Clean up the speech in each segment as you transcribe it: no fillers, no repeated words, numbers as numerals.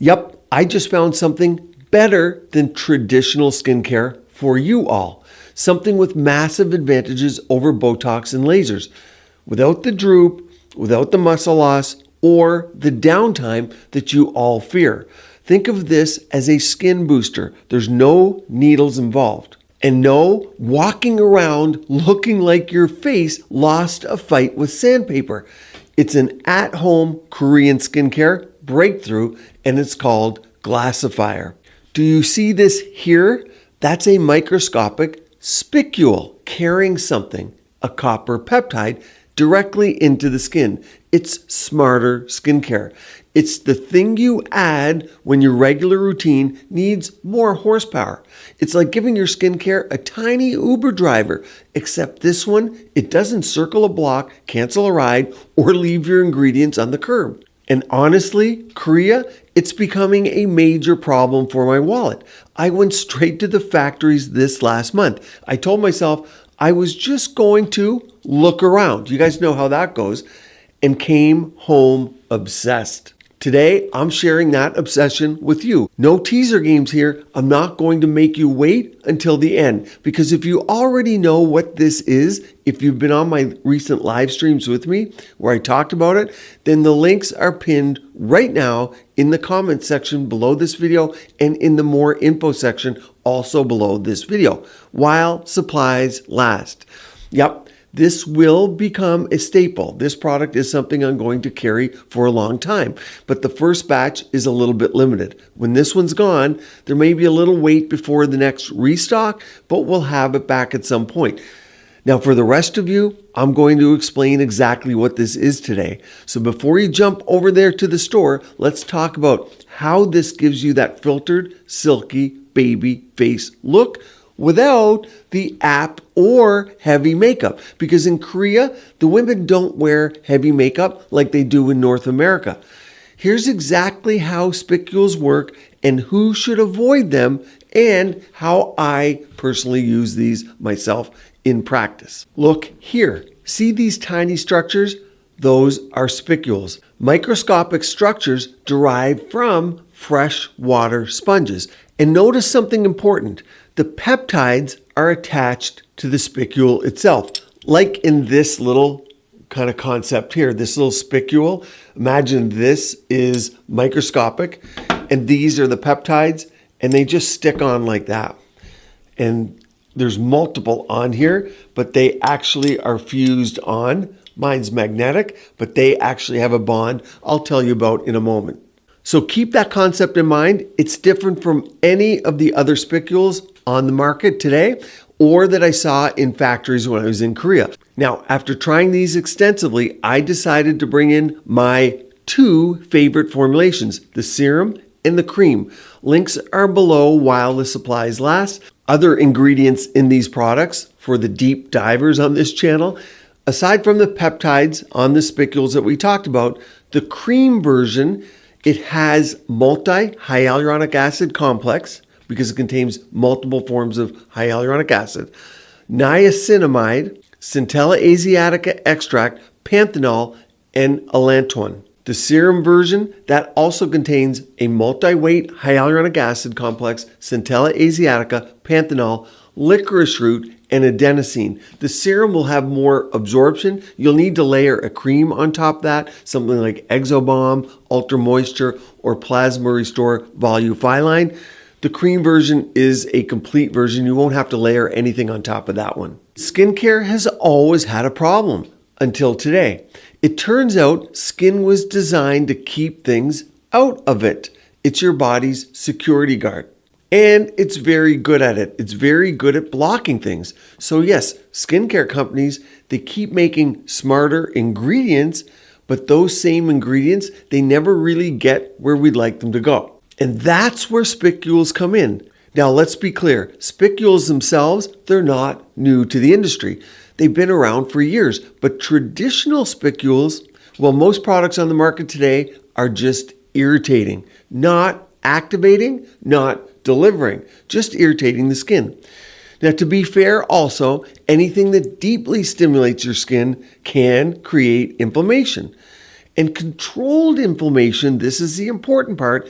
Yep, I just found something better than traditional skincare for you all. Something with massive advantages over Botox and lasers. Without the droop, without the muscle loss, or the downtime that you all fear. Think of this as a skin booster. There's no needles involved. And no walking around looking like your face lost a fight with sandpaper. It's an at-home Korean skincare breakthrough, and it's called Glassifier. Do you see this here? That's a microscopic spicule carrying something, a copper peptide, directly into the skin. It's smarter skincare. It's the thing you add when your regular routine needs more horsepower. It's like giving your skincare a tiny Uber driver, except this one, it doesn't circle a block, cancel a ride, or leave your ingredients on the curb. And honestly, Korea, it's becoming a major problem for my wallet. I went straight to the factories this last month. I told myself I was just going to look around. You guys know how that goes. And came home obsessed. Today, I'm sharing that obsession with you. No teaser games here. I'm not going to make you wait until the end, because if you already know what this is, if you've been on my recent live streams with me where I talked about it, then the links are pinned right now in the comment section below this video and in the more info section also below this video, while supplies last. Yep. This will become a staple. This product is something I'm going to carry for a long time, but the first batch is a little bit limited. When this one's gone, there may be a little wait before the next restock, but we'll have it back at some point. Now, for the rest of you, I'm going to explain exactly what this is today. So before you jump over there to the store, let's talk about how this gives you that filtered, silky, baby face look without the app or heavy makeup. Because in Korea, the women don't wear heavy makeup like they do in North America. Here's exactly how spicules work and who should avoid them, and how I personally use these myself in practice. Look here. See these tiny structures? Those are spicules. Microscopic structures derived from freshwater sponges. And notice something important. The peptides are attached to the spicule itself, like in this little kind of concept here, this little spicule. Imagine this is microscopic, and these are the peptides, and they just stick on like that. And there's multiple on here, but they actually are fused on. Mine's magnetic, but they actually have a bond I'll tell you about in a moment. So keep that concept in mind. It's different from any of the other spicules on the market today or that I saw in factories when I was in Korea. Now, after trying these extensively, I decided to bring in my two favorite formulations, the serum and the cream. Links are below while the supplies last. Other ingredients in these products for the deep divers on this channel, aside from the peptides on the spicules that we talked about, the cream version, it has multi-hyaluronic acid complex because it contains multiple forms of hyaluronic acid, niacinamide, Centella asiatica extract, panthenol, and allantoin. The serum version, that also contains a multi-weight hyaluronic acid complex, Centella asiatica, panthenol, licorice root, and adenosine. The serum will have more absorption. You'll need to layer a cream on top of that, something like Exobalm, Ultra Moisture, or Plasma Restore Volufiline. The cream version is a complete version. You won't have to layer anything on top of that one. Skincare has always had a problem until today. It turns out skin was designed to keep things out of it. It's your body's security guard. And it's very good at it. It's very good at blocking things. So yes, skincare companies, they keep making smarter ingredients, but those same ingredients, they never really get where we'd like them to go. And that's where spicules come in. Now let's be clear, spicules themselves, they're not new to the industry. They've been around for years, but traditional spicules, well, most products on the market today are just irritating, not activating, not delivering, just irritating the skin. Now, to be fair also, anything that deeply stimulates your skin can create inflammation. And controlled inflammation, this is the important part,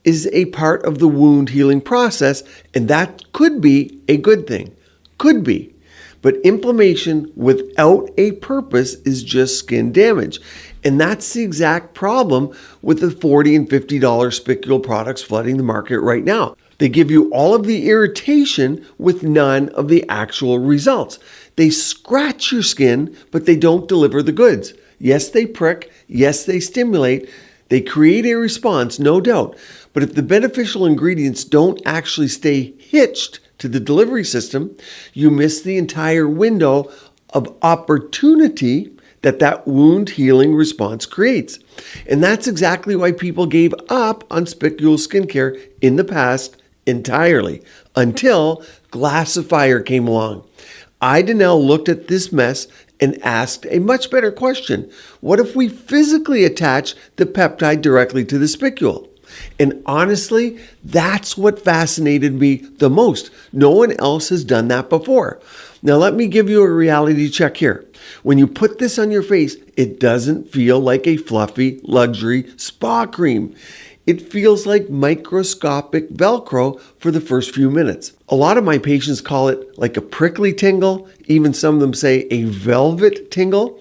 is a part of the wound healing process, and that could be a good thing. Could be. But inflammation without a purpose is just skin damage. And that's the exact problem with the $40 and $50 Spicule products flooding the market right now. They give you all of the irritation with none of the actual results. They scratch your skin, but they don't deliver the goods. Yes, they prick. Yes, they stimulate. They create a response, no doubt. But if the beneficial ingredients don't actually stay hitched to the delivery system, you miss the entire window of opportunity that wound healing response creates. And that's exactly why people gave up on Spicule skincare in the past entirely, until Glassifier came along. I, Danelle, looked at this mess and asked a much better question. What if we physically attach the peptide directly to the spicule? And honestly, that's what fascinated me the most. No one else has done that before. Now, let me give you a reality check here. When you put this on your face, it doesn't feel like a fluffy luxury spa cream. It feels like microscopic Velcro for the first few minutes. A lot of my patients call it like a prickly tingle. Even some of them say a velvet tingle.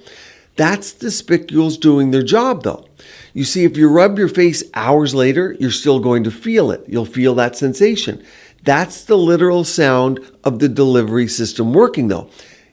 That's the spicules doing their job though. You see, if you rub your face hours later, you're still going to feel it. You'll feel that sensation. That's the literal sound of the delivery system working though.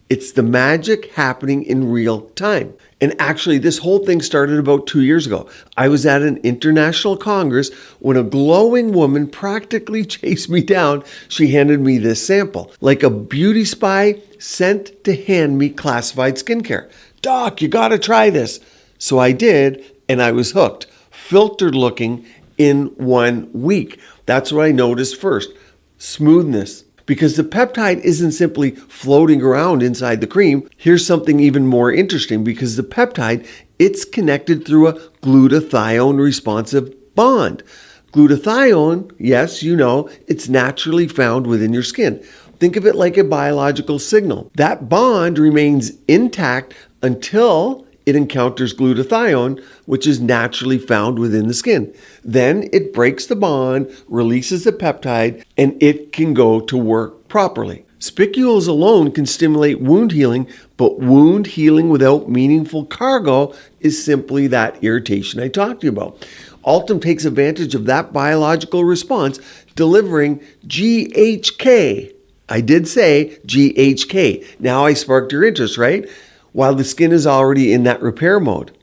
It's the magic happening in real time. And actually, this whole thing started about 2 years ago. I was at an international congress when a glowing woman practically chased me down. She handed me this sample, like a beauty spy sent to hand me classified skincare. Doc, you gotta try this. So I did, and I was hooked. Filtered looking in 1 week. That's what I noticed first. Smoothness. Because the peptide isn't simply floating around inside the cream. Here's something even more interesting, because the peptide, it's connected through a glutathione responsive bond. Glutathione, yes, you know, it's naturally found within your skin. Think of it like a biological signal. That bond remains intact until it encounters glutathione, which is naturally found within the skin. Then it breaks the bond, releases the peptide, and it can go to work properly. Spicules alone can stimulate wound healing, but wound healing without meaningful cargo is simply that irritation I talked to you about. Ultim takes advantage of that biological response, delivering GHK. I did say GHK. Now I sparked your interest, right? While the skin is already in that repair mode.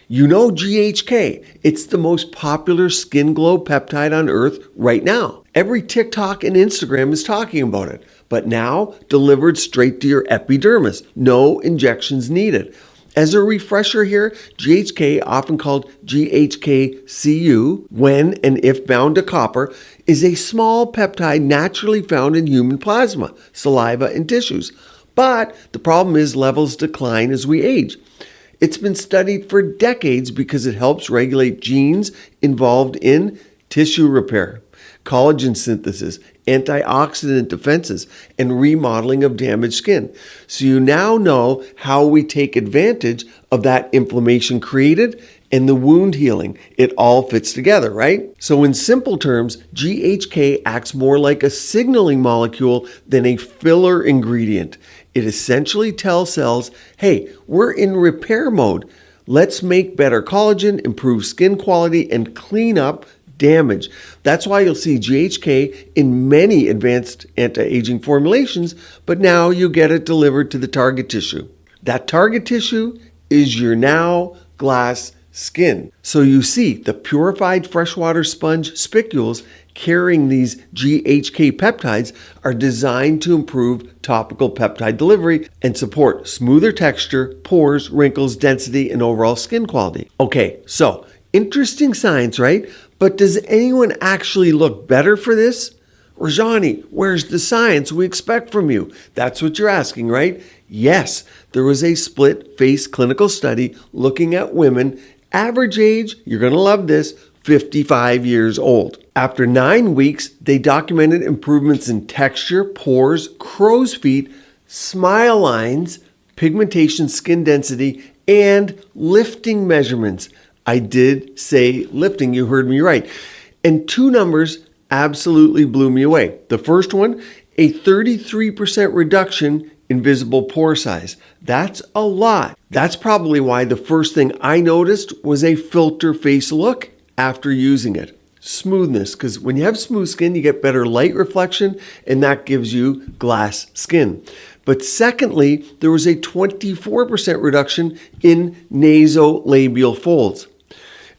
You know GHK, it's the most popular skin glow peptide on earth right now. Every TikTok and Instagram is talking about it, but now delivered straight to your epidermis. No injections needed. As a refresher here, GHK, often called GHK-Cu, when and if bound to copper, is a small peptide naturally found in human plasma, saliva, and tissues. But the problem is levels decline as we age. It's been studied for decades because it helps regulate genes involved in tissue repair, collagen synthesis, antioxidant defenses, and remodeling of damaged skin. So you now know how we take advantage of that inflammation created and the wound healing. It all fits together, right? So in simple terms, GHK acts more like a signaling molecule than a filler ingredient. It essentially tells cells, hey, we're in repair mode. Let's make better collagen, improve skin quality, and clean up damage. That's why you'll see GHK in many advanced anti-aging formulations, but now you get it delivered to the target tissue. That target tissue is your now glass skin. So you see the purified freshwater sponge spicules carrying these GHK peptides are designed to improve topical peptide delivery and support smoother texture, pores, wrinkles, density, and overall skin quality. Okay, so interesting science, right? But does anyone actually look better for this? Rajani, where's the science we expect from you? That's what you're asking, right? Yes, there was a split-face clinical study looking at women, average age, you're going to love this, 55 years old. After 9 weeks, they documented improvements in texture, pores, crow's feet, smile lines, pigmentation, skin density, and lifting measurements. I did say lifting, you heard me right. And two numbers absolutely blew me away. The first one, a 33% reduction in visible pore size. That's a lot. That's probably why the first thing I noticed was a filter face look after using it. Smoothness, because when you have smooth skin, you get better light reflection, and that gives you glass skin. But secondly, there was a 24% reduction in nasolabial folds.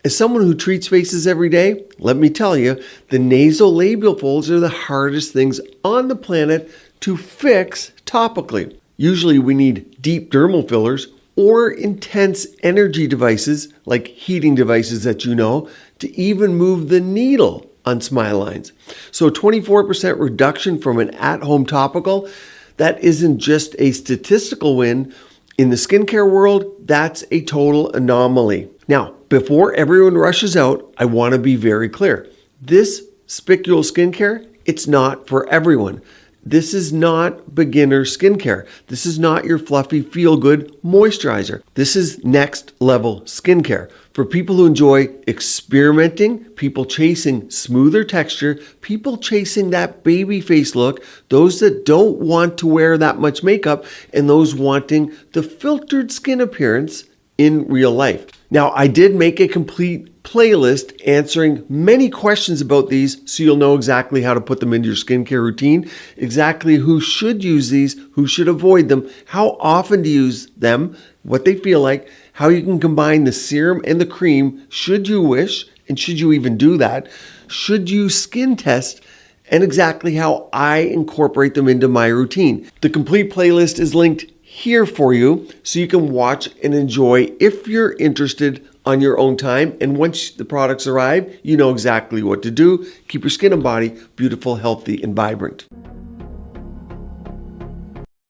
As someone who treats faces every day, let me tell you, the nasolabial folds are the hardest things on the planet to fix topically. Usually we need deep dermal fillers or intense energy devices, like heating devices that you know, to even move the needle on smile lines. So a 24% reduction from an at-home topical, that isn't just a statistical win. In the skincare world, that's a total anomaly. Now, before everyone rushes out, I want to be very clear. This Spicule skincare, it's not for everyone. This is not beginner skincare. This is not your fluffy feel-good moisturizer. This is next level skincare for people who enjoy experimenting, people chasing smoother texture, people chasing that baby face look, those that don't want to wear that much makeup, and those wanting the filtered skin appearance in real life. Now, I did make a complete playlist answering many questions about these so you'll know exactly how to put them into your skincare routine, exactly who should use these, who should avoid them, how often to use them, what they feel like, how you can combine the serum and the cream should you wish, and should you even do that, should you skin test, and exactly how I incorporate them into my routine. The complete playlist is linked here for you so you can watch and enjoy if you're interested on your own time. And once the products arrive, you know exactly what to do. Keep your skin and body beautiful, healthy, and vibrant.